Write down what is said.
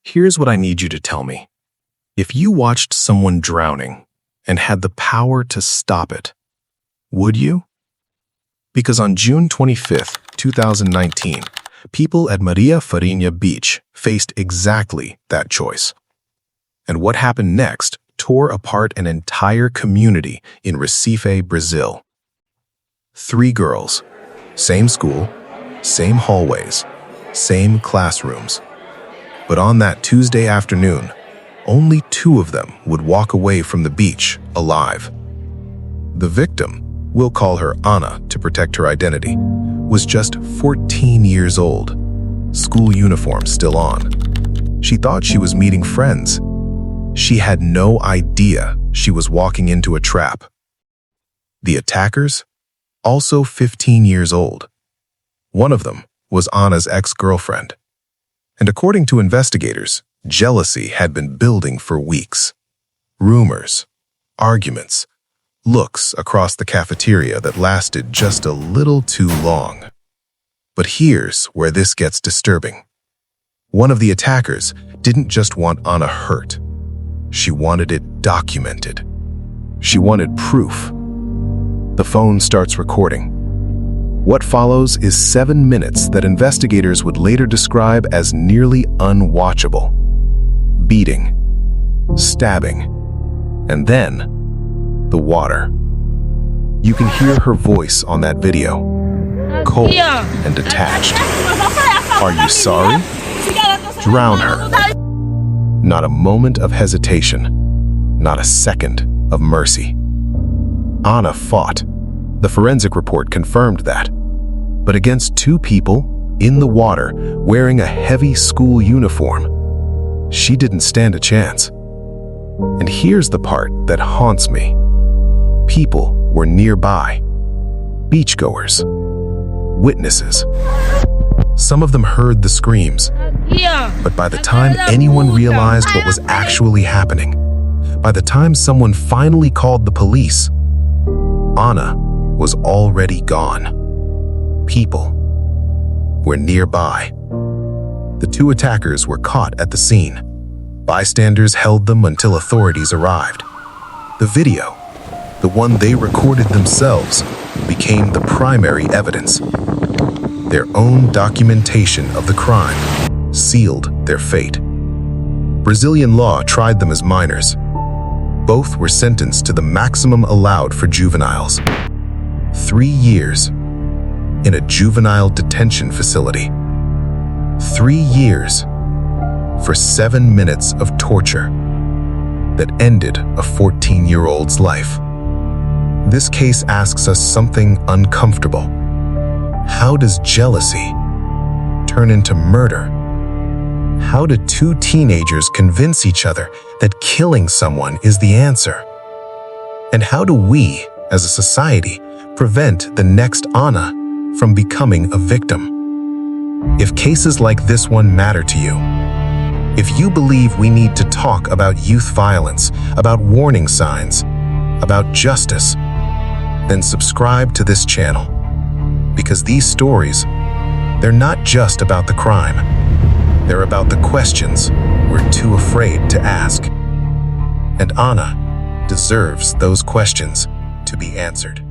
Here's what I need you to tell me. If you watched someone drowning and had the power to stop it, would you? Because on June 25th, 2019, people at Maria Farinha Beach faced exactly that choice. And what happened next tore apart an entire community in Recife, Brazil. 3 girls, same school, same hallways, same classrooms. But on that Tuesday afternoon, only 2 of them would walk away from the beach alive. The victim, we'll call her Anna to protect her identity, was just 14 years old, school uniform still on. She thought she was meeting friends. She had no idea she was walking into a trap. The attackers, also 15 years old. One of them was Anna's ex-girlfriend. And according to investigators, jealousy had been building for weeks. Rumors, arguments, looks across the cafeteria that lasted just a little too long. But here's where this gets disturbing. One of the attackers didn't just want Anna hurt. She wanted it documented. She wanted proof. The phone starts recording. What follows is 7 minutes that investigators would later describe as nearly unwatchable. Beating, stabbing, and then the water. You can hear her voice on that video, cold and detached. Are you sorry? Drown her. Not a moment of hesitation, not a second of mercy. Anna fought. The forensic report confirmed that. But against 2 people in the water wearing a heavy school uniform, she didn't stand a chance. And here's the part that haunts me. People were nearby. Beachgoers. Witnesses. Some of them heard the screams. But by the time anyone realized what was actually happening, by the time someone finally called the police, Anna was already gone. People were nearby. The 2 attackers were caught at the scene. Bystanders held them until authorities arrived. The video, the one they recorded themselves, became the primary evidence. Their own documentation of the crime sealed their fate. Brazilian law tried them as minors. Both were sentenced to the maximum allowed for juveniles. 3 years in a juvenile detention facility. 3 years for 7 minutes of torture that ended a 14-year-old's life. This case asks us something uncomfortable. How does jealousy turn into murder? How do 2 teenagers convince each other that killing someone is the answer? And how do we, as a society, prevent the next Anna from becoming a victim? If cases like this one matter to you, if you believe we need to talk about youth violence, about warning signs, about justice, then subscribe to this channel. Because these stories, they're not just about the crime. They're about the questions we're too afraid to ask. And Anna deserves those questions to be answered.